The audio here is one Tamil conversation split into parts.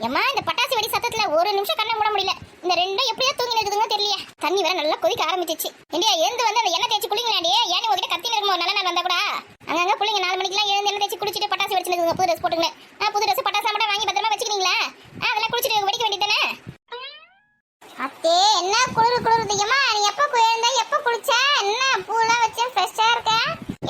ஏம்மா இந்த பட்டாசு வெடி சத்தத்துல ஒரு நிமிஷம் கண்ணை மூட முடியல. இந்த ரெண்டும் எப்படியா தூங்கி இருக்குதுங்க தெரியலையே. தண்ணி வேற நல்லா கொதிக்க ஆரம்பிச்சிச்சு. இண்டியா எழுந்து வந்து அந்த எண்ணெய் தேய்ச்சி குளிங்களாடி. ஏன் உங்ககிட்ட கத்தில இருக்கும் நல்ல நாள் வந்தா கூட அங்கங்க பிள்ளைங்க 4 மணிக்கெல்லாம் எழுந்து எண்ணெய் தேய்ச்சி குளிச்சுட்டு பட்டாசு வெடிச்சுங்க. புது ட்ரெஸ் போட்டுங்க. புது ட்ரெஸ் பட்டாசு மட்டும் வாங்கி பத்திரமா வச்சுக்கிறீங்களா? அதெல்லாம் குளிச்சுட்டு வெடிக்க வேண்டியதானே. அத்தே என்ன குளிருதுயம்மா. நீ எப்ப எழுந்தா எப்ப குளிச்ச? என்ன பூலாம் வச்சு ஃப்ரெஷ்ஷா இருக்க?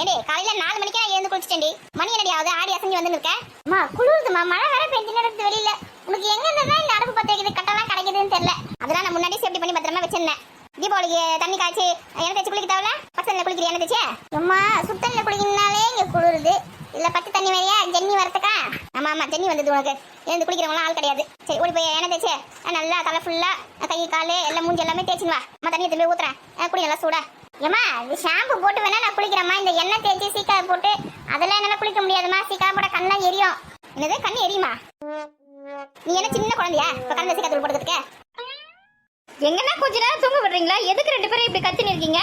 ஏடே காலையில 4 மணிக்கே எழுந்து குளிச்சிட்டேன்டி. மணி என்னடியாவது ஆடி அசைஞ்சு வந்து இருக்க. அம்மா குளிருதுமா, மழை வேற பெஞ்சு நேரத்து வெளியில. உனக்கு எங்க இருந்தா இந்த அடுப்பு பத்த வைக்கிறது கட்டெல்லாம் கிடைக்குதுன்னு தெரியல. அதெல்லாம் நான் முன்னாடி சேஃப்டி பண்ணி பத்திரமா வச்சிருந்தேன். தீபாவளிக்கு தண்ணி காய்ச்சி எண்ணெய் தேய்ச்சி குளிக்க தேவையில்ல. பச்சை குளிக்கிற எண்ணெய் தேய்ச்சி அம்மா சுத்தல்ல குளிக்கணும்னாலே இங்க குளிருது. இல்ல பச்சை தண்ணி வேறையா ஜென்னி வரத்துக்கா? ஆமா ஆமா ஜென்னி வந்தது உனக்கு. எழுந்து குளிக்கிறவங்களாம் ஆள் கிடையாது. சரி ஓடி போய் எண்ணெய் தேய்ச்சி நல்லா தலை ஃபுல்லா கை காலு எல்லாம் மூஞ்சி எல்லாமே தேய்ச்சின்னு வா. அம்மா தண்ணியை திரும்பி ஊத்துறேன். குடி நல்லா சூடா. ஏமா இது ஷாம்பு போட்டு வேணா நான் குளிக்கிறேம்மா. இந்த எண்ணெய் தேய்ச்சி சீக்கா போட்டு அதெல்லாம் என்னால குளிக்க முடியாதுமா. சீக்கா போட கண்ணெல்லாம் எரியும். என்னது கண்ணு எரியுமா? நீ என்ன சின்ன குழந்தையா இப்ப கண்ணை சீக்கா தூள் போடுறதுக்கு? எங்கன்னா கொஞ்ச நேரம் தூங்க விடுறீங்களா? எதுக்கு 2 பேரும் இப்படி கத்தின்னு இருக்கீங்க?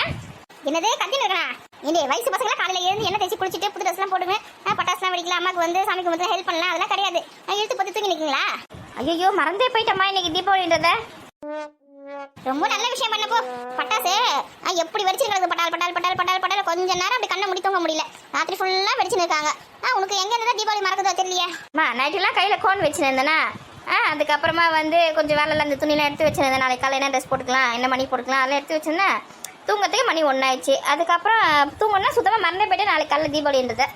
என்னது கத்தின்னு இருக்கா? இந்த வயசு பசங்களா காலையில எழுந்து எண்ணெய் தேய்ச்சி குளிச்சுட்டு புது ட்ரெஸ் எல்லாம் போட்டுங்க. பட்டாசுலாம் வெடிக்கலாம். அம்மாக்கு வந்து சாமி கும்பிட்டு ஹெல்ப் பண்ணலாம். அதெல்லாம் கிடையாது. இழுத்து பத்து தூங்கி நிற்கீங்களா? ஐயோ மறந்தே போயிட்டம்மா இன்னைக்கு தீபாவளின்றத. ரொம்ப நல்ல விஷயம் பண்ணப்போ. பட்டாசு எப்படி வெடிச்சிருக்கிறது. பட்டால் பட்டால் பட்டால் பட்டால் பட்டால் கொஞ்ச நேரம் அப்படி கண்ணை முடி தூங்க முடியல. ராத்திரி ஃபுல்லா வெடிச்சுன்னு இருக்காங்க. உனக்கு எங்க இருந்தா தீபாவளி மறக்குதோ தெரியலையே. நைட்டெல்லாம் கையில கோன் வச்சுருந்தேன்னா அதுக்கப்புறமா வந்து கொஞ்சம் வேலையில் அந்த துணியெல்லாம் எடுத்து வச்சுருந்தேன். நாளைக்கு காலையில் என்ன ட்ரெஸ் போட்டுக்கலாம், என்ன மணி போட்டுக்கலாம் அதெல்லாம் எடுத்து வச்சுருந்தேன். தூங்கத்துக்கு மணி 1 ஆயிடுச்சு. அதுக்கப்புறம் தூங்கணும்னா சுத்தமாக மறந்தே போயிட்டு நாளைக்கு காலையில் தீபாவளின்றது.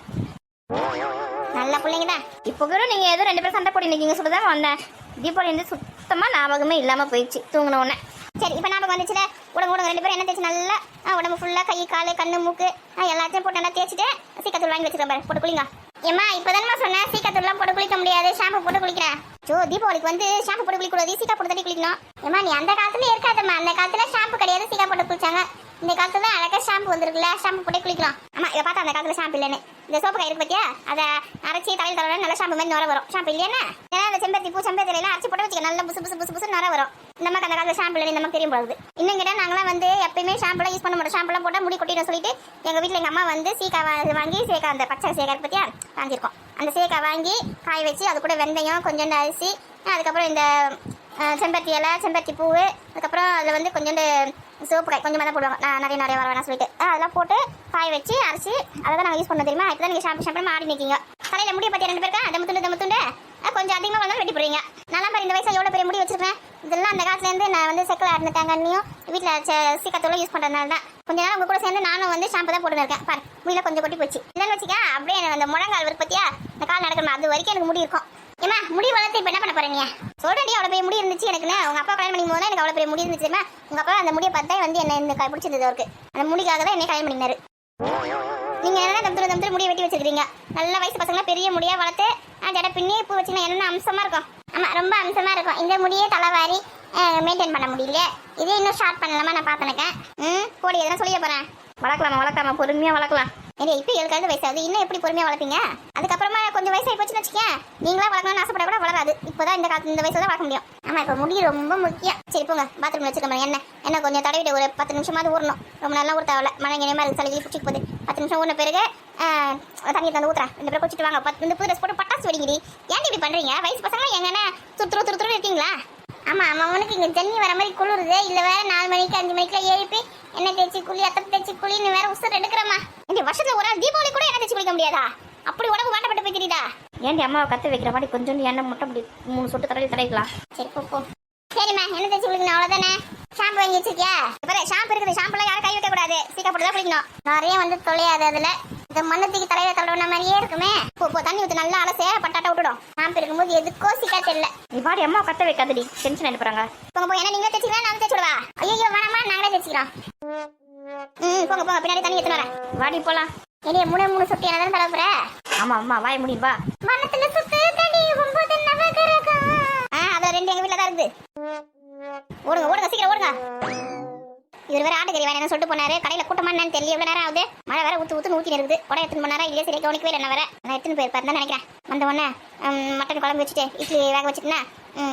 நல்ல பிள்ளைங்க தான். இப்போ கூட நீங்கள் ஏதோ 2 பேரும் சண்டை போட்டு நிற்கிங்க சொல்லிதான் வந்தேன். தீபாவளி வந்து சுத்தமாக ஞாபகமே இல்லாமல் போயிடுச்சு தூங்கின உடனே. சரி இப்போ ஞாபகம் வந்துச்சுல. உடம்பு 2 பேரும் என்ன தேய்ச்சி நல்லா உடம்பு ஃபுல்லாக கை காலு கண்ணு மூக்கு எல்லாத்தையும் போட்டு நல்லா தேய்ச்சிட்டு சீக்காத்தூள் வாங்கி வச்சுருக்கேன். போட்டு குளிங்க. ஏம்மா இப்போதானம்மா சொன்னேன் சீக்காத்தூள்லாம் போட்டு குளிக்க முடியாது. ஷாம்பு போட்டு குளிக்கிறேன். தீபாவளிக்கு வந்து ஷாம்பு போட்டு குளிக்கூடாது. சீக்கா போட்டு தட்டி குளிக்கணும். ஏம்மா நீ அந்த காலத்துல இருக்காதம்மா. அந்த காலத்துல ஷாம்பு கிடையாது. சீக்கா போட்டு குளிச்சாங்க. இந்த காலத்துல அழகா ஷாம்பு வந்துருக்குல்ல. ஷாம்பு போட்டு குளிக்கலாம். ஆமா இதை பார்த்தா அந்த காலத்துல ஷாம்பு இல்லைன்னு. இந்த சோப்பு கை இருக்கு பத்தியா? அதை அரைச்சி தலையில் தடவை நல்ல ஷாம்பு மாதிரி நுர வரும். ஷாம்பு இல்லையா? ஏன்னா அந்த செம்பருத்தி பூ செம்பருத்தி எல்லாம் அரைச்சி போட்டு வச்சுக்க நல்லா புசு புசு புசு புசு நுர வரும். இந்த மாதிரி அந்த காலத்துல ஷாம்பு இல்லை நமக்கு தெரியும் போகுது. இன்னும் கேட்டால் நாங்களாம் வந்து எப்பயுமே ஷாம்புலாம் யூஸ் பண்ண மாட்டோம். ஷாம்புலாம் போட்டால் முடி கொட்டிடும் சொல்லிட்டு எங்கள் வீட்டில் எங்கள் அம்மா வந்து சீக்கா வாங்கி சேக்கா அந்த பச்சை சேக்கா பத்தியா வாங்கியிருக்கோம். அந்த சேக்கா வாங்கி காய வச்சு அது கூட வெந்தயம் கொஞ்சோண்டு அரிசி அதுக்கப்புறம் இந்த செம்பருத்தி இலை செம்பருத்தி பூ அதுக்கப்புறம் அதில் வந்து கொஞ்சோண்டு சோப்பு காய் கொஞ்சமாக தான் போடுவாங்க. நான் நிறைய வர வேணாம் சொல்லிட்டு அதெல்லாம் போட்டு காய வச்சு அரைச்சி அதை தான் நாங்கள் யூஸ் பண்ண தெரியுமா? இப்போ தான் நீங்கள் ஷாம்பு ஆடி நிற்கிங்க. தலையில் முடிய பற்றி 2 பேருக்கா தமுத்துண்டு கொஞ்சம் அதிகமாக வந்தாலும் வெட்டி போடுவீங்க. நல்லா பாரு இந்த வயசில் எவ்வளோ பெரிய முடி வச்சிருக்கேன். இதெல்லாம் அந்த காலத்துலேருந்து நான் வந்து செக்கில் ஆடினேன். அண்ணியும் வீட்டில் சீக்காத்தூளும் யூஸ் பண்ணுறதுனால தான் கொஞ்ச நேரம் உங்கள் கூட சேர்ந்து நானும் வந்து ஷாம்பு தான் போட்டுன்னு இருக்கேன். பாரு முடியல கொஞ்சம் கொட்டி போச்சு. இல்லைன்னு வச்சுக்க அப்படியே எனக்கு அந்த முழங்கால் வரும் பற்றியா இந்த கால் நடக்கணும் அது வரைக்கும் எனக்கு முடி இருக்கும். ஏமா முடி வளர்த்து இப்போ என்ன பண்ண போறீங்க? சொல்றேன் அவ்வளோ பெரிய முடி இருந்துச்சு எனக்குன்னு. உங்க அப்பா கல்யாணம் பண்ணிக்கும் போது எனக்கு அவ்வளோ பெரிய முடி இருந்துச்சு. உங்க அப்பா அந்த முடியை பார்த்தா வந்து என்ன இந்த பிடிச்சிருந்தது அவருக்கு. அந்த முடிக்காக தான் என்னை கல்யாணம் பண்ணினாரு. நீங்க என்ன தம்பு முடியை வெட்டி வச்சிருக்கீங்க. நல்ல வயசு பசங்களாம் பெரிய முடியா வளர்த்து ஜட பின்னி பூ வச்சுன்னா என்ன அம்சமா இருக்கும். ஆமா ரொம்ப அம்சமா இருக்கும். இந்த முடியே தலைவாரி மெயின்டைன் பண்ண முடியல. இதே இன்னும் ஸ்டார்ட் பண்ணலாமா? நான் பார்த்தேனக்கேன். கோடி எதனா சொல்லிட போறேன். வளர்க்கலாமா பொறுமையா வளர்க்கலாம். இப்போ 7 வயசாகுது இன்னும் எப்படி பொறுமையா வளர்ப்பீங்க? அதுக்கப்புறமா கொஞ்சம் வயசாகி போச்சுன்னு வச்சுக்கேன். நீங்களா வளர்க்கணும்னு ஆசைப்பட கூட வளராது. இப்போதான் இந்த வயசுல தான் வளர்க்க முடியும். ஆமா இப்போ முடி ரொம்ப முக்கியம். சரி போங்க பாத்ரூம்ல வச்சுக்கோங்க. என்ன கொஞ்சம் தடவிட்டு ஒரு 10 நிமிஷமாவது ஊறணும். ரொம்ப நல்லா ஊற தேவையில்ல. மழை இனிமே அது சளி பிடிச்சிட்டு போகுது. 10 நிமிஷம் ஊறின பிறகு தண்ணி தந்து ஊத்துறேன். 2 பேரும் குடிச்சிட்டு வாங்க. 10 புது ட்ரெஸ் போட்டு பட்டாசு வெடிக்கிறீ. ஏன் இப்படி பண்றீங்க? வயசு பசங்க எங்கன்னா துரு இருக்கீங்களா? ஆமா அவனுக்கு இங்க தண்ணி வர மாதிரி குளிருது. இல்ல வேற 4 மணிக்கு 5 மணிக்குலாம் எழுப்பி எண்ணெய் தேய்ச்சி குளி அத்தனை தேய்ச்சி குளின்னு வேற உசுர் எடுக்கிறமா. இந்த வருஷத்துல ஒரு நாள் தீபாவளி கூட எண்ணெய் தேய்ச்சி குளிக்க முடியாதா? அப்படி உடம்பு வாட்டப்பட்டு போய் தெரியுதா? ஏன்டி அம்மாவை கற்று வைக்கிற மாதிரி கொஞ்சோண்டு எண்ணெய் மட்டும் அப்படி 3 சொட்டு தடவிக்கலாம். சரி போ. சரிம்மா எண்ணெய் தேய்ச்சி குளிக்கணும் அவ்வளோதானே. ஷாம்பு வாங்கி வச்சிருக்கியா? இப்போ ஷாம்பு இருக்குது. ஷாம்புலாம் யாரும் கை வைக்க கூடாது. சீக்கா போட்டு தான் குளிக்கணும். நிறைய வந்து தொலையாது. அதுல இந்த மண்ணத்துக்கு தலையில தடவின மாதிரியே இருக்குமே. போ தண்ணி ஊற்றி நல்லா அலசே பட்டாட்டா விட்டுடும். ஷாம்பு இருக்கும்போது எதுக்கோ சீக்கா தெரியல. நீ பாடி அம்மா கற்று வைக்காதடி டென்ஷன் எடுப்புறாங்க. போங்க என்ன நீங்களே தேய்ச்சிக்கலாம் நான் தேய்ச்சி விடுவா? ஐயோ வேணாமா நாங்களே தேய்ச்சிக்கிறோம். போங்க பின்னாடி தண்ணி எடுத்துன்னு வரேன். வாடி போலாம். என்னைய 3 சொட்டு என்ன தான் தடவுற? ஆமா வாய் முடியும்பா. மனத்துல சுத்து தடி 9 நவகிரகம். அத 2 எங்க வீட்ல தான் இருக்குது. ஓடுங்க சீக்கிரம் ஓடுங்க. இவர் வேற ஆட்டுக்கறி வேணும் சொல்லிட்டு போனாரு. கடையில கூட்டமா என்னன்னு தெரியல. எவ்வளவு நேரம் ஆகுது? மழை வேற ஊத்தி இருக்குது. உடனே எடுத்துன்னு போனாரா இல்லையா சரியா கவனிக்கவே இல்லை. வேற நான் எடுத்துன்னு போயிருப்பாரு தான் நினைக்கிறேன். வந்த உடனே மட்டன் குழம்பு வச்சுட்டு இட்லி வேக வச்சுட்டுனா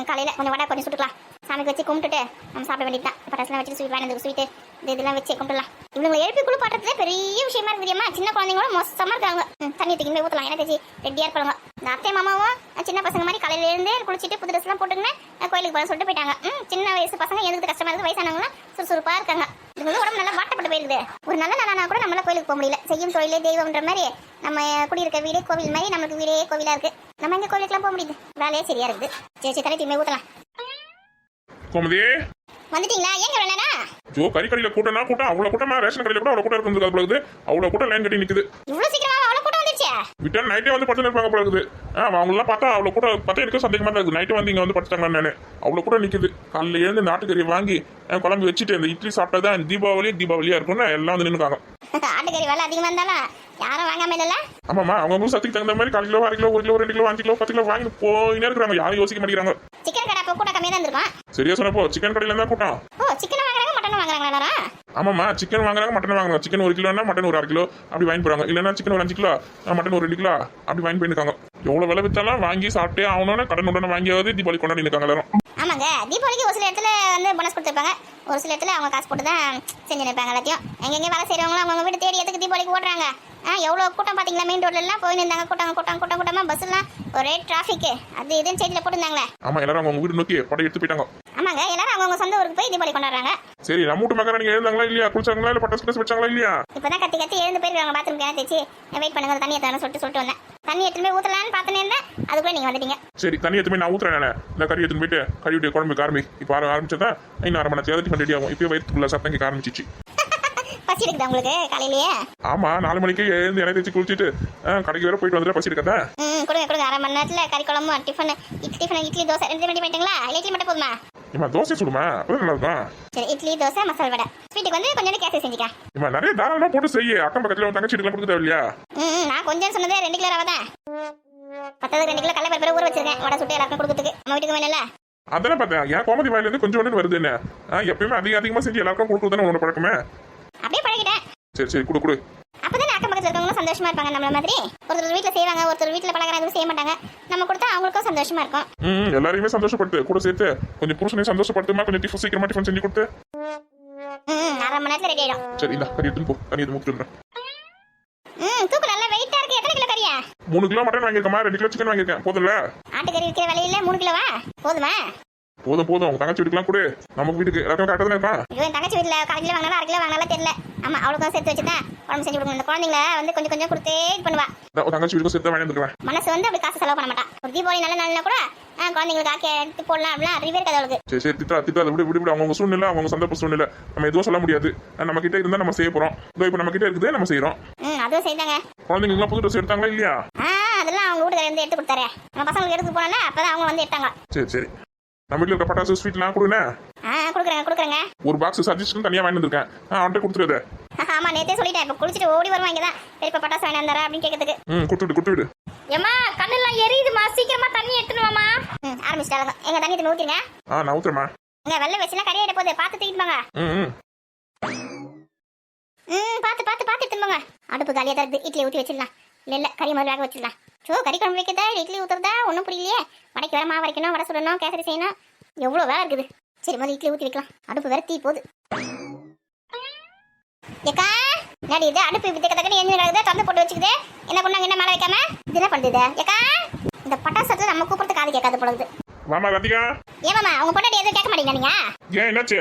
காலையில கொஞ்சம் வடை கொஞ்சம் சுட்டுக்கலாம். சாமிக்கு வச்சு கும்பிட்டுட்டு நம்ம சாப்பிட வேண்டியதுதான். பட்டாசுலாம் வச்சு ஸ்வீட் வாங்கி ஸ்வீட்டு இதெல்லாம் வச்சு கும்பிடலாம். இவங்களை எழுப்பி குளிப்பாட்டுறதுல பெரிய விஷயமா இருக்குதுமா. சின்ன குழந்தைங்களும் மோசமா இருக்காங்க. தண்ணி தூக்கி போய் ஊற்றலாம். என்ன தேச்சி ரெடியாக இருப்பாங்க. இந்த அத்தை மாமாவும் சின்ன பசங்க மாதிரி காலையில இருந்து குளிச்சுட்டு புது ட்ரெஸ்லாம் போட்டுங்க கோயிலுக்கு போக சொல்லிட்டு போயிட்டாங்க. சின்ன வயசு பசங்க எதுக்கு கஷ்டமா இருக்குது, வயசானவங்களாம் சுறுசுறுப்பா இருக்காங்க. இவங்க உடம்பு நல்லா வாட்டப்பட்டு போயிருக்குது. ஒரு நல்ல நாளானா கூட நம்மளால கோயிலுக்கு போக முடியல. செய்யும் தொழிலே தெய்வம்ன்ற மாதிரி நம்ம குடியிருக்க வீடே கோவில் மாதிரி நம்மளுக்கு வீடே கோவிலா இருக்கு. நம்ம எங்க கோயிலுக்குலாம் போக முடியுது, வேலையே சரியா இருக்குது. சரி சரி தலை தீமை ஊற்றலாம். கோமதி வந்துட்டீங்களா? ஏங்க வேணா ஜோ கறி கடையில கூட்டம்னா கூட்டம் அவ்வளவு கூட்டமா ரேஷன் கடையில கூட அவ்வளவு கூட்டம் இருக்குது போல. அவ்வளவு கூட்டம் லைன் கட்டி நிக்குது. இவ்வளவு சீக்கிரமா அவ்வளவு கூட்டம் வந்துருச்சு? விட்டா நைட்டே வந்து படுத்து இருப்பாங்க போல இருக்குது. அவங்க எல்லாம் பார்த்தா அவ்வளவு கூட்டம் பார்த்தா எனக்கு சந்தேகமா தான் இருக்குது. நைட்டு வந்து இங்க வந்து படுத்துட்டாங்க. நானு அவ்வளவு கூட்டம் நிக்குது. காலையில எழுந்து நாட்டுக்கறி வாங்கி குழம்பு வச்சுட்டு இந்த இட்லி சாப்பிட்டாதான் தீபாவளியா இருக்கும்னு எல்லாம் வந்து நின்னுக்காங்க. ஆட்டுக்கறி வேலை அதிகமா இருந்தாலும் யாரும் வாங்காம இல்ல. ஆமாமா அவங்க சத்துக்கு தகுந்த மாதிரி 1/4 kilo 1/2 kilo 1 kilo 2 kilo 5 kilo 10 kilo வாங்கி போயினே இருக்காங்க. யாரும் யோசிக்க மாட்டேங்கிறாங்க. சிக்கன் கடை அப்ப கூட்டம் கம்மியா தான் இருக்கும். சரியா சொன்னப்போ சிக்கன் கடையில இருந்தா கூட்டம். ஓ சிக்கன் வாங்குறாங்க மட்டன் வாங்குறாங்களா? ஆமாமா சிக்கன் வாங்குறாங்க மட்டன் வாங்குறாங்க. சிக்கன் 1 கிலோனா மட்டன் 1/2 கிலோ அப்படி வாங்கி போறாங்க. இல்லைன்னா சிக்கன் 5 கிலோ மட்டன் 2 கிலோ அப்படி வாங்கி போயிருக்காங்க. எவ்வளவு விலை வித்தாலும் வாங்கி சாப்பிட்டே ஆகணும்னு கடன் உடனே வாங்கியாவது தீபாவளி கொண்டாடி இருக்காங்க எல்லாரும். ஆமாங்க தீபாவளிக்கு ஒரு சில இடத்துல வந்து போனஸ் கொடுத்துருப்பாங்க. ஒரு சில இடத்துல அவங்க காசு போட்டு தான் செஞ்சு நிற்பாங்க. எல்லாத்தையும் எங்கெங்க வேலை செய்யறவங்களும் அவங்க வீட்டு தேடி எதுக்கு தீபாவளிக்கு ஓடுறாங்க. எவ்வளவு கூட்டம் பாத்தீங்களா? மெயின் ரோட்ல எல்லாம் போய் நின்றாங்க. கூட்டமா பஸ் எல்லாம் ஒரே டிராபிக் அது இதுன்னு செய்தியில போட்டுருந்தாங்களே. ஆமா எல்லாரும் அவங்க வீடு நோக்கி படம் எடுத்து போயிட்டாங்க. ஆமாங்க எல்லாரும் அவங்க சொந்த ஊருக்கு போய் தீபாவளி கொண்டாடுறாங்க. சரி நம்ம வீட்டு மக்கள் நீங்க எழுந்தாங்களா இல்லையா? குளிச்சாங்களா இல்ல பட்டாசு வச்சாங்களா இல்லையா? இப்பதான் கத்தி எழுந்து போயிருக்காங்க. பாத்ரூம் தேய்ச்சி வெயிட் பண்ணுங்க தண்ணி ஏற்றணும் சொல்லிட்டு வந்தேன். தண்ணி எடுத்துமே ஊற்றலான்னு பார்த்தேன். அதுக்குள்ள நீங்க வந்துட்டீங்க. சரி தண்ணி எடுத்துமே நான் ஊத்துறேன். இந்த கறி எடுத்துன்னு போயிட்டு கறி விட்டு குழம்பு ஆரம்பி. இப்போ ஆரம்பிச்சதா இன்னும் 1/2 மணி நேரத்துக்கு ரெடி ஆகும். இப்போ வயிற்றுக்குள்ள சத்தம் கேட்க ஆரம்பிச்சிச்சு. பசி இருக்குதா உங்களுக்கு காலையிலேயே? ஆமா 4 மணிக்கு எழுந்து எண்ணெய் தேய்ச்சி குளிச்சுட்டு கடைக்கு வேற போயிட்டு வந்துட்டு பசி இருக்கதா. கொடுங்க 1/2 மணி நேரத்துல கறி குழம்பு டிஃபன் இட்லி தோசை 2 ரெடி பண்ணிட்டீங்களா? இட்லி மட்டும் போதுமா? இம்மா தோசை சுடுமா அப்பதான் நல்லா இருக்கும். சரி இட்லி தோசை மசாலா வடை ஸ்வீட்டுக்கு வந்து கொஞ்சம் கேசரி செஞ்சுக்க. இம்மா நிறைய தாராளமா போட்டு செய்ய. அக்கம் பக்கத்துல உன் தங்கச்சி கொடுக்க தேவையில்லையா? நான் கொஞ்சம் சொன்னதே 2 கிலோ ரவை தான். 2 கிலோ கடலை பருப்பு ஊற வச்சிருக்கேன். வடை சுட்டு எல்லாருக்கும் கொடுக்கறதுக்கு. நம்ம வீட்டுக்கு வேணும்ல? அதானே பார்த்தேன். ஏன் கோமதி வாயில இருந்து கொஞ்சம் ஒன்று வருது. என்ன எப்பயுமே அதிகமா செஞ்சு எல்லாருக்கும் கொடுக்குறதுன்னு உன்னோட பழக்கமே. அப்படியே பழகிட்டேன். சரி கொடு. அப்பதான் அக்கம் பக்கத்துல இருக்கவங்க சந்தோஷமா இருப்பாங்க. நம்மள மாதிரி ஒருத்தர் வீட்டுல செய்வாங்க, ஒருத்தர் வீட்டுல பழகிற எதுவும் செய்ய மாட்டாங்க. நம்ம கொடுத்தா அவங்களுக்கும் சந்தோஷமா இருக்கும். எல்லாரையுமே சந்தோஷப்படுத்து. கூட சேர்த்து கொஞ்சம் புருஷனையும் சந்தோஷப்படுத்துமா. கொஞ்சம் சீக்கிரமா டிஃபன் செஞ்சு கொடுத்து. 1/2 மணி நேரத்துல ரெடி ஆயிடும். சரி இந்த கறி எடுத்துன்னு போ. கறி எடுத்து முக்கிட்டு தூக்கு நல்ல வெயிட்டா இருக்கு. எத்தனை கிலோ கறியா? 3 கிலோ மட்டன் வாங்கியிருக்கமா, 2 கிலோ சிக்கன் வாங்கியிருக்கேன். போதும்ல? ஆட்டுக்கறி விற்கிற விலையில 3 கிலோவா? போதுமா? போதும். உங்க தங்கச்சி வீட்டுக்குலாம் கொடு. நமக்கு வீட்டுக்கு எல்லாரும் கரெக்டா தானே இருக்கான். என் தங்கச்சி வீட்டுல 1/4 கிலோ வாங்கினாலும் 1/2 கிலோ வாங்கினாலும் தெரியல. ஆமா அவளுக்கும் சேர்த்து வச்சுதான் குழம்பு செஞ்சு கொடுக்கணும். இந்த குழந்தைங்கள வந்து கொஞ்சம் கொஞ்சம் கொடுத்தே இது பண்ணுவா. தங்கச்சி வீட்டுக்கு சேர்த்து வாங்கி வந்துருவேன். மனசு வந்து அப்படி காசு செலவு பண்ண மாட்டான். ஒரு தீபாவளி நல்ல நாள்னா கூட குழந்தைங்களுக்கு ஆக்கி எடுத்து போடலாம் அப்படிலாம் அறிவே இருக்காது அவளுக்கு. சரி திட்டா விடு. அவங்க சூழ்நிலை அவங்க சந்தர்ப்ப சூழ்நிலை நம்ம எதுவும் சொல்ல முடியாது. நம்ம கிட்ட இருந்தா நம்ம செய்ய போறோம். இப்போ நம்ம கிட்ட இருக்குது நம்ம செய்யறோம். அதுவும் செய்தாங்க. குழந்தைங்களுக்கு புது ட்ரெஸ் எடுத்தாங்களா இல்லையா? அதெல்லாம் அவங்க வீட்டுல இருந்து எடுத்து கொடுத்தாரு. நம்ம பசங்களுக்கு எடுத்து போனால அப்பதான் அவங்க வந்து எடுத்தாங்க. சரி நம்ம வீட்டுல இருக்க பட்டாசு ஸ்வீட்லாம் கொடுங்க. கொடுக்குறேங்க. ஒரு பாக்ஸ் சஜஷன் தனியா வாங்கி வந்திருக்கேன். அவன்கிட்ட கொடுத்துருது. ஆமா நேத்தே சொல்லிட்டேன். இப்ப குளிச்சுட்டு ஓடி வருவாங்க தான். பெரியப்பா பட்டாசு வாங்கி வந்தாரா அப்படின்னு கேட்கறதுக்கு. கொடுத்து விடு. ஏமா கண்ணெல்லாம் எரியுதுமா, சீக்கிரமா தண்ணி எடுத்துன்னு வாமா. ஆரம்பிச்சிட்டாங்க. எங்க தண்ணி எடுத்து ஊத்திங்க. நான் ஊத்துறேமா. எங்க வெள்ளை வச்சுனா கறி ஆயிட போகுது. பார்த்து தூக்கிட்டு வாங்க. பார்த்து எடுத்துன்னு வாங்க. அடுப்பு காலியா தான் இருக்கு. இட்லி ஊத்தி வச்சிடலாம். இல்ல கறி முதல்ல வேக வச்சிடலாம். கறி குழம்பு வைக்கிறதா இட்லி ஊத்துறதா ஒன்றும் புரியலையே. வடைக்கு வேற மாவு வரைக்கணும், வடை சுடணும், கேசரி செய்யணும். எவ்வளோ வேலை இருக்குது. சரி முதல்ல இட்லி ஊற்றி வைக்கலாம். அடுப்பு வேற தீ போகுது. ஏக்கா நடி இது அடுப்பு இப்படி தக்கன்னு எஞ்சி நடக்குது. திறந்து போட்டு வச்சுக்குது. என்ன பண்ணாங்க என்ன மேலே வைக்காம இது என்ன பண்ணுது? ஏக்கா இந்த பட்டாசத்துல நம்ம கூப்பிட்டு காது கேட்காது போடுது. மாமா ராதிகா ஏமாமா அவங்க பொண்டாட்டி எதுவும் கேட்க மாட்டீங்க நீங்க? ஏன் என்னாச்சு?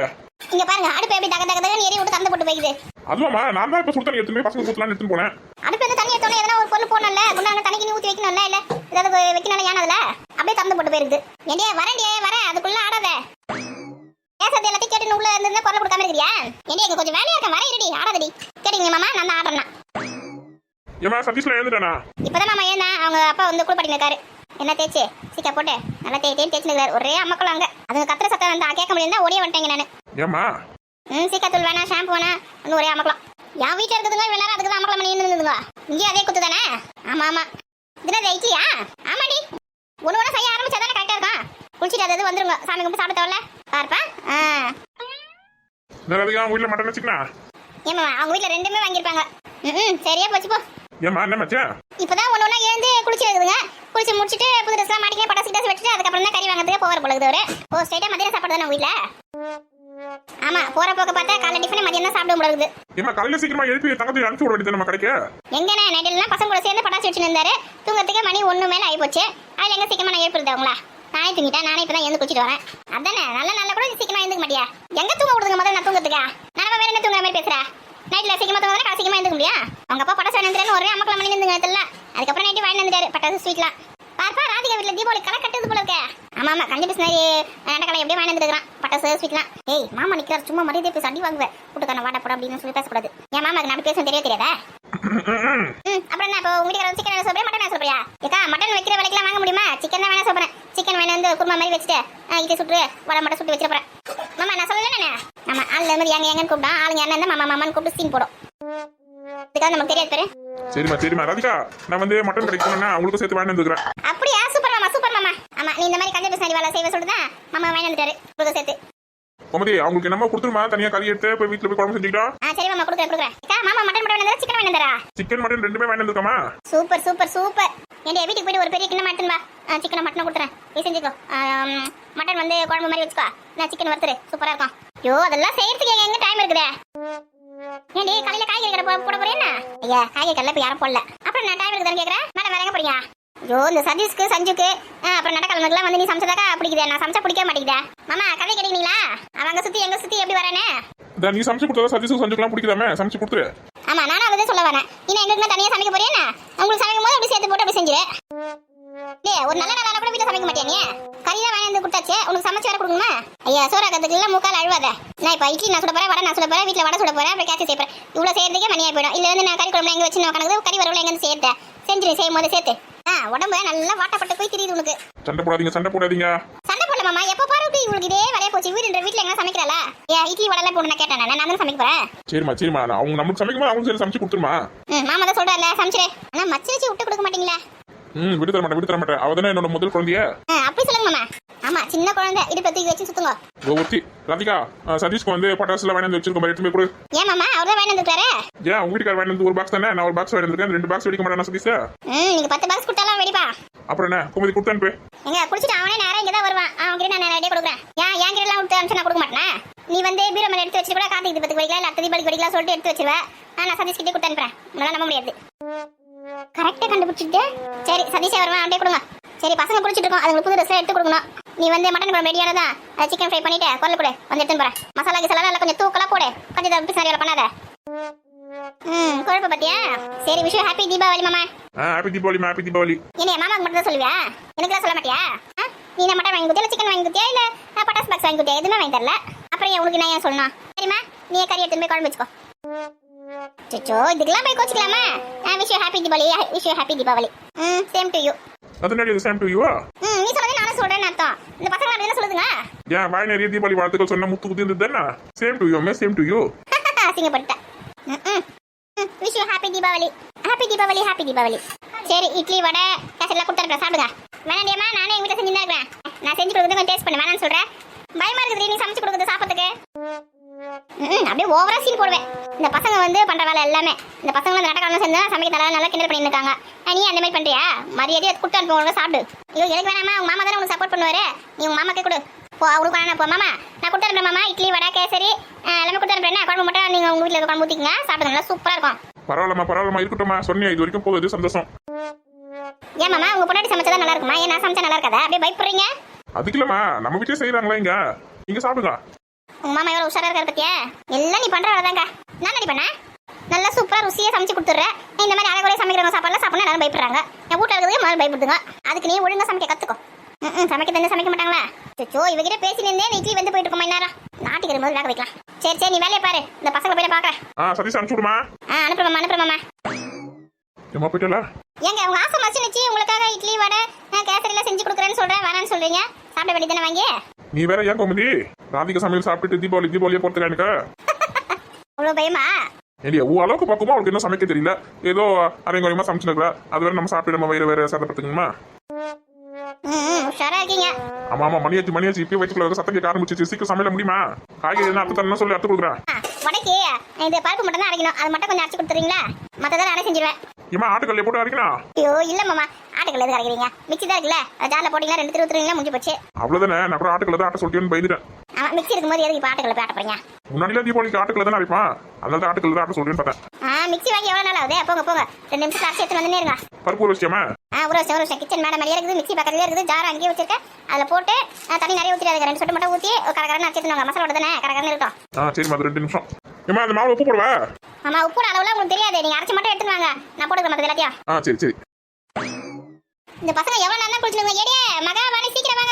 இங்க பாருங்க அடுப்பு எப்படி தக்கன்னு எரி விட்டு திறந்து போட்டு வைக்குது. அதுவாமா நான் தான் இப்ப சுத்தம் எடுத்துமே பசங்க ஊத்தலாம்னு எடுத்துட்டு போனேன். அடுப்பு வந்து தண்ணி ஏத்தோனே எதனா ஒரு பொருள் போடணும்ல. குண்டான தண்ணிக்கு ஊற்றி வைக்கணும்ல. இல்ல ஏதாவது வைக்கணும் ஏன் அதுல அப்படியே திறந்து போட்டு போயிருது. ஏண்டியே வரேன் அதுக்குள்ள ஆடாத. பேசுறது எல்லாத்தையும் கேட்டு உள்ள இருந்து குரல் கொடுக்காம இருக்கிறியா? ஏண்டியே கொஞ்சம் வேலையா இருக்க வரேன் ரெடி ஆடாதடி. கேட்டீங்க மாமா நான் தான் ஆடுறேன். ஏமா சதீஷ்ல எழுந்துட்டானா? இப்பதான் மாமா ஏன்னா அவங்க அப்பா வந்து குளிப்பாட்டி இருக்காரு. என்ன தேய்ச்சி சீக்கா போட்டு நல்லா தேய்ச்சிருக்காரு. ஒரே அம்மக்கள் அங்க அது கத்திர சத்தம் வந்து கேட்க முடியாது. ஓடியே வந்துட்டேங்க நானு. ஏமா சீக்கா தூள் வேணா ஷாம்பு வேணா வந்து ஒரே அம்மக்கலாம். என் வீட்டுல இருக்குதுங்க இவ்வளவு நேரம் அதுக்கு தான் அம்மக்கலாம் பண்ணி இருந்துங்க. இங்கே அதே குத்து தானே? ஆமா இதுனா இட்லியா? ஆமாடி ஒண்ணு செய்ய ஆரம்பிச்சாதானே கரெக்டா இருக்கும். குளிச்சுட்டு அது வந்துருங்க. சாமி கும்பிட்டு சாப்பிட தேவையில்ல பார்ப்பா. ராதிகா உங்க வீட்டுல மட்டன் வச்சுக்கனா? ஏமா அவங்க வீட்டுல 2மே வாங்கியிருப்பாங்க. சரியா போச்சு போ. ஏமா என்ன மச்சான்? இப்பதான் ஒண்ணு எழுந்து குளிச்சு இருக்குதுங்க. குளிச்சு முடிச்சுட்டு புது ட்ரெஸ்லாம் மாட்டிக்க பட்டாசு கிட்டாசு வச்சுட்டு அதுக்கப்புறம் தான் கறி வாங்குறதுக்கு போவார் பொழுது ஒரு ஓ ஸ்ட்ரைட்டா மதியம் சாப்பாடு தானே உங்க வீட்ல? ஆமா, போற போக்க பார்த்தா காலை டிஃபன் மதியம் தான் சாப்பிட முடியுது. ஏமா காலையில சீக்கிரமா எழுப்பி தங்கத்தை அனுப்பிச்சு விட வேண்டியது நம்ம கடைக்கு. எங்கண்ணே நைட்லாம் பசங்க கூட சேர்ந்து பட்டாசு வச்சுன்னு இருந்தாரு. தூங்கறதுக்கு மணி 1 மேல ஆகி போச்சு. அதுல எங்க சீக்கிரமா நான் எழுப்பிடுது அவங்களா? நானே தூங்கிட்டேன். நானே இப்பதான் எழுந்து குளிச்சிட்டு வரேன். அதானே நல்ல கூட சீக்கிரமா எழுந்துக்க மாட்டியா? எங்க தூங்க விடுதுங்க முதல்ல நான் தூங்கறதுக்கா? நான் வேற என்ன தூங்குற மாதிரி பேசுற? நைட்ல சீக்கிரமா தூங்குறா காலை சீக்கிரமா எழுந்துக்க முடியா? அவங்க அப்பா பட்டாசு வாங்கிட்டு ஒரே அமக்கல மணி நின்னுங்க தெரியல. அதுக்கப்புறம் நைட்டு வாங்கி வந்துட்டாரு பட்டாசு ஸ்வீட்லாம். பாப்பா ராதிகா வீட்ல தீபாவளி கலை கட்டுது போல இருக்க. ஆமா கஞ்சி பிஸ்னாரி நடக்கலை எப்படியே வாங்கி வந்துருக்கான் பட்டாசு ஸ்வீட்லாம். ஏய் மாமா நிக்கிறார் சும்மா மரியாதை பேசி அடி வாங்குவேன். கூட்டுக்கான வாட போட அப்படின்னு சொல்லி பேசக்கூடாது. என் மாமாக்கு நான் பேச தெரியாதா? அப்புறம் என்ன இப்போ உங்க வீட்டுக்கு சிக்கன் சொல்றேன் மட்டன் சொல்றியா? ஏக்கா மட்டன் வைக்கிற விலைக்கெல்லாம் வாங்க முடியுமா? சிக்கன் தான் வேணா சொல்றேன். சிக்கன் வேணா வந்து குருமா மாதிரி வச்சுட்டு இதை சுட்டு வடை மட்டும் சுட்டு வச்சிட போறேன். மாமா நான் சொல்லல நானே. ஆமா ஆளுல இருந்து எங்கன்னு கூப்பிட்டா ஆளுங்க என்ன மாமா மாமான்னு கூப்பிட்டு சீன் போடும். இதுக்காக நமக்கு தெரியாது பேரு. சரிம்மா ராதிகா, நான் வந்து மட்டன் கடைக்கு போனேன்னா உங்களுக்கு சேர்த்து வாங்கி வந்துக்கிறேன். அப்படியா? சூப்பர் மாமா. ஆமா நீ இந்த மாதிரி கஞ்ச பிஸ்னாரி வேலை செய்வ சொல்லுதான் மாமா வாங்கி வந்துட்டாரு உங்களுக்கு சேர்த்து. கோமதி அவங்களுக்கு என்னமா கொடுத்துருமா? தனியா கறி எடுத்து போய் வீட்டுல போய் குழம்பு செஞ்சுக்கிட்டா? சரி மாமா கொடுக்குறேன். மாமா மட்டன் மட்டும் வேணும் சிக்கன் வேணும் தரா? சிக்கன் மட்டன் ரெண்டுமே வாங்கி வந்துருக்கமா? சூப்பர். என் வீட்டுக்கு போயிட்டு ஒரு பெரிய கிண்ணம் மட்டன் வா. சிக்கன் மட்டன் கொடுத்துறேன். நீ செஞ்சுக்கோ. மட்டன் வந்து குழம்பு மாதிரி வச்சுக்கோ. நான் சிக்கன் வறுத்துரு சூப்பரா இருக்கும். ஐயோ அதெல்லாம் செய்யறதுக்கு எங்க டைம் இருக்குதே? ஏன்டி காலையில காய்கறி கடை போட போறேன்னா? ஐயா காய்கறி கடை இப்ப யாரும் போடல. அப்புறம் நான் டைம் இருக்குதான்னு கேக்குறேன். மேடம் வேற எங்க போறீங்க? ஐயோ இந்த சதீஷ்க்கு சஞ்சுக்கு அப்புறம் நடக்கலனுக்குலாம் வந்து நீ சமைச்சதாக்கா பிடிக்குதே. நான் சமைச்சா பிடிக்க மாட்டேங்குதே. மாமா கதை கேட்டீங்களா? அவங்க சுத்தி எங்க சுத்தி எப்படி வரேன்னு? நீ சமைச்சு கொடுத்தா சதீஷுக்கு சஞ்சுக்கெல்லாம் பிடிக்குதாமே? சமைச்சு கொடுத்துரு. ஆமா நானும் அதை சொல்ல வரேன். நீ எங்களுக்கு தனியா சமைக்க போறேன்னா உங்களுக்கு சமைக்கும் போது அப்படி சேர்த்து போட்டு அப்படி செஞ்சிரு. ஒரு நல்ல நாளா கூட வீட்டுல சமைக்க மாட்டியா நீ? கறியா வாங்கி வந்து கொடுத்தாச்சு உனக்கு சமைச்சு வர கொடுக்குமா? ஐயா சோறாக்கிறதுக்கு எல்லாம் மூக்கால் அழுவாத. நான் இப்ப இட்லி நான் சுட போறேன், வடை நான் சுட போறேன், வீட்டுல வடை சுட போறேன், அப்புறம் கேட்சி செய்யறேன். இவ்வளவு செய்யறதுக்கே மணியா போயிடும். இல்ல வந்து நான் கறி குழம்பு எங்க வச்சு கணக்கு கறி வரவுல எங்க சேர்த்தேன் செஞ்சிரு செய்யும் போது சேர்த்து உடம்பு நல்லா வாட்டப்பட்டு போய் தெரியுது உனக்கு. சண்டை போடாதீங்க. சண்டை போடல மாமா. எப்ப பாரு உங்களுக்கு இதே வேலையா போச்சு. வீட்டுல எங்க சமைக்கிறல? இட்லி வடை எல்லாம் போட்டு நான் கேட்டேன். நான் தான் சமைக்க போறேன். சரிம்மா அவங்க நமக்கு சமைக்கும் போது அவங்க சரி சமைச்சு கொடுத்துருமா? மாமா தான் சொல்றாருல சமைச்சிரு. ஆனா மச்சி வச்சு விட்டு கொடுக்க மாட்டீங்களா? விட்டு தர மாட்டேன். அவதானே என்னோட முதல் குழந்தைய. அப்படி சொல்லுங்க மாமா. ஆமா சின்ன குழந்தை இடுப்பு தூக்கி வச்சு சுத்துங்க. ஒருத்தி ராதிகா சதீஷ்க்கு வந்து பட்டாசுல வாங்கி வந்து வச்சிருக்கோம். எடுத்து போய் கொடு. ஏன் மாமா அவர்தான் வாங்கி வந்துட்டாரு? ஏன் உங்க வீட்டுக்கார வாங்கி வந்து ஒரு பாக்ஸ் தானே? நான் ஒரு பாக்ஸ் வாங்கி வந்துருக்கேன். 2 பாக்ஸ் வெடிக்க மாட்டேன் சதீஷ். நீங்க 10 பாக்ஸ் கொடுத்தாலும் வெடிப்பா. அப்புறம் என்ன குமதி கொடுத்து அனுப்பு. எங்க குடிச்சிட்டு அவனே நேரா இங்க தான் வருவான். அவன் கிட்ட நான் நேரடியா கொடுக்குறேன். என் கிட்ட எல்லாம் கொடுத்து அனுப்பிச்சு நான் கொடுக்க மாட்டேன். நீ வந்து பீரோ மேல எடுத்து வச்சு கூட கார்த்திக் தீபத்துக்கு வைக்கலாம் இல்ல அடுத்த தீபாவளிக்கு வைக்கலாம் சொல்லிட்டு எடுத்து வச்சிருவேன். நான் சதீஷ் கிட்டே கொடுத்து அனுப்புறேன். உங்களால நம்ப முடியாது. கரெக்டா கண்டுபிடிச்சிட்டு சரி சதீஷே வருவான் அப்படியே கொடுங்க. சரி பசங்க குடிச்சிட்டு இருக்கோம். அதுங்களுக்கு புது ட்ரெஸ் எடுத்து கொடுக்கணும். நீ வந்து மட்டன் குழம்பு ரெடியானதா? சிக்கன் ஃப்ரை பண்ணிட்டு கொல்ல கொடு வந்து எடுத்துன்னு போறேன். மசாலா கிசாலா நல்லா கொஞ்சம் தூக்கலா போடு. கொஞ்சம் பிஸ்னாரி பண்ணாத. குழப்ப பத்தியா? சரி விஷயம் ஹாப்பி தீபாவளி மாமா. ஹாப்பி தீபாவளி. என்ன மாமாக்கு மட்டும் தான் சொல்லுவியா? எனக்கு சொல்ல மாட்டியா? நீ என்ன மட்டன் வாங்கி கொடுத்தியா சிக்கன் வாங்கி கொடுத்தியா இல்ல பட்டாசு பாக்ஸ் வாங்கி கொடுத்தியா? எதுவுமே வாங்கி தரல. அப்புறம் உனக்கு நான் ஏன் சொல்லணும்? சரிம்மா நீ கறி எடுத்துன்னு போய் குழம்பு வச்சுக்கோ. சச்சோ இதுக்கெல்லாம் போய் கோச்சிக்கலாமா? Wish you happy Deepavali. Same to you. அதனால இது சேம் டு யூவா? நீ சொல்றது நானும் சொல்றேன்னு அர்த்தம். இந்த பசங்க அப்படி என்ன சொல்லுதுங்க? ஏன் வாய் நிறைய தீபாவளி வாழ்த்துக்கள் சொன்னா முத்து குத்தி இருந்ததுன்னா சேம் டு யூ அசிங்கப்பட்டேன். Wish you happy Deepavali. சரி இட்லி வடை காசெல்லாம் கொடுத்துருக்கேன் சாப்பிடுங்க. வேணாண்டியம்மா நானே எங்க வீட்டில் செஞ்சு தான் இருக்கிறேன். நான் செஞ்சு கொடுக்குறது கொஞ்சம் டேஸ்ட் பண்ண வேணான்னு சொல்றேன். பயமா இருக்குது நீ சமைச்சு கொடுக்குறது சாப்பிட்றதுக்கு. அப்படியே ஓவரா சீன் போடுவேன். இந்த பசங்க வந்து பண்ற வேலை எல்லாமே இந்த பசங்க நடக்கலாம் செஞ்சா சமைக்க நல்லா கிண்டல் பண்ணிட்டு இருக்காங்க. நீ அந்த மாதிரி பண்றியா? மரியாதையை கொடுத்து அனுப்புவோம் சாப்பிடு. ஐயோ எனக்கு வேணாமா? உங்க மாமா தானே உங்களுக்கு சப்போர்ட் பண்ணுவாரு. நீ உங்க மாமாக்கே கொடு. அவருக்கு வேணா போ மாமா. நான் கொடுத்து அனுப்புறேன் மாமா. இட்லி வடை கேசரி எல்லாமே கொடுத்து அனுப்புறேன். குழம்பு மட்டும் நீங்க உங்க வீட்டுல இருக்க குழம்பு ஊத்திக்கங்க சாப்பிடுங்க. நல்லா சூப்பரா இருக்கும். பரவாயில்லமா இருக்கட்டும்மா. சொன்னியா இது வரைக்கும் போகுது சந்தோஷம். ஏன் மாமா உங்க பொண்டாட்டி சமைச்சா நல்லா இருக்குமா? ஏன் நான் சமைச்சா நல்லா இருக்காதா? அப்படியே பயப்படுறீங்க? அதுக்கு இல்லம்மா நம்ம வீட்டிலே செய்யறாங்களா இங்க சாப்பிடுங்க. உங்க மாமா எவ்வளவு உஷாரா இருக்காரு பத்தியா? எல்லாம் நீ பண்ற வேலைதாங்க. நான் ரெடி பண்ண நல்லா சூப்பரா ருசியா சமைச்சு கொடுத்துறேன். இந்த மாதிரி அழகுறையா சமைக்கிறவங்க சாப்பாடுலாம் சாப்பிடணும் எல்லாரும் பயப்படுறாங்க. என் வீட்டுல இருக்கிறது முதல்ல பயப்படுதுங்க. அதுக்கு நீ ஒழுங்கா சமைக்க கத்துக்கோ. சமைக்க தந்து சமைக்க மாட்டாங்களா? சோ இவகிட்ட பேசினே இட்லி வந்து போயிட்டு இருக்கோம். நேரம் நாட்டுக்கு போது வேக வைக்கலாம். சரி நீ வேலையை பாரு. இந்த பசங்க போயிட பாக்குறேன். சதீஷ் அனுப்பிச்சு விடுமா? அனுப்புறமாமா. ஏமா போயிட்டல? ஏங்க உங்க ஆசை மச்சினுச்சு உங்களுக்காக இட்லி வடை கேசரி எல்லாம் செஞ்சு கொடுக்குறேன்னு சொல்றேன். வேணான்னு சொல்றீங்க. சாப்பிட வேண்டியதானே வாங்கி. நீ வேற ஏன் கோமதி ராதிகா சமையல் சாப்பிட்டுட்டு தீபாவளியே போறதுக்கு எனக்கு அவ்வளவு பயமா? இல்லையா ஓ அளவுக்கு பார்க்குமா அவளுக்கு இன்னும் சமைக்க தெரியல. ஏதோ அரைங்குறையமா சமைச்சுருக்கா. அது வேற நம்ம சாப்பிட்டு நம்ம வேற சரப்படுத்துக்குமா? உஷாரா இருக்கீங்க. ஆமா மணியாச்சு இப்பயே வயிற்றுக்குள்ள சத்தம் கேட்க ஆரம்பிச்சிச்சு. சீக்கிரம் சமையல முடியுமா? காய்கறி என்ன அர்த்தம் தரணும் சொல்லி அர்த்தம் கொடுக்குறேன். வடைக்கு இந்த பருப்பு மட்டும் தான் அரைக்கணும். அது மட்டும் கொஞ்சம் அரைச்சு கொடுத்துறீங்களா? மற்றதெல்லாம் அரை செஞ்சிருவேன். ஏமா ஆட்டுக்கல்லையே போட்டு அரைக்கணும். ஐயோ இல்ல மாமா, ஆட்டுக்கல்ல எதுக்கு அரைக்கிறீங்க? மிக்ஸி தான் இருக்குல்ல, ஜார்ல போட்டீங்களா 2 திரு திருவீங்களா முடிஞ்சு போச்சு. அவ்வளவுதானே, நான் கூட ஆட்டுக்கல்ல தான் ஆட்ட சொல்லிட்டேன்னு பயந்துட்டேன். ஆமா, மிக்ஸி இருக்கும்போது எதுக்கு இப்போ ஆட்டுக்கல்ல போய் ஆட்ட போறீங்க? முன்னாடிலாம் தீபாவளிக்கு ஆட்டுக்கல்ல தான் அரைப்பான், அதனால தான் ஆட்டுக்கல்ல தான் ஆட்ட சொல்லிட்டேன்னு பார்த்தேன். மிக்ஸி வாங்கி எவ்வளவு நாள் ஆகுது? போங்க போங்க, 2 நிமிஷம் அரைச்சி எடுத்து வந்துனே இருங்க. பருப்பு ஊற வச்சியாமா? ஒரு வருஷம் கிச்சன் மேடம் மேலே இருக்குது, மிக்ஸி பக்கத்துலேயே இருக்குது, ஜார் அங்கேயே வச்சிருக்கேன். அதில் போட்டு தண்ணி நிறைய ஊற்றிடாதுங்க, 2 சொட்டு மட்டும் ஊற்றி கரகரன்னு அரைச்சிட்டு மசாலோட தானே கரகரன்னு இருக்கும். சரிம்மா, அது 2 நிமிஷம். ஏமா அந்த மாவுல உப்பு போடுவா? ஆமா, உப்போட அளவுலாம் உங்களுக்கு தெரியாது, நீங்க அரைச்சி மட்டும் எடுத்துட்டு வாங்க, நான் போட்டுக்கிறேன் மற்ற எல்லாத்தையும். சரி சரி. இந்த பசங்க எவ்வளவு நேரம் குளிச்சுடுங்க? ஏடியே மகா வாணி சீக்கிரம் வாங்க.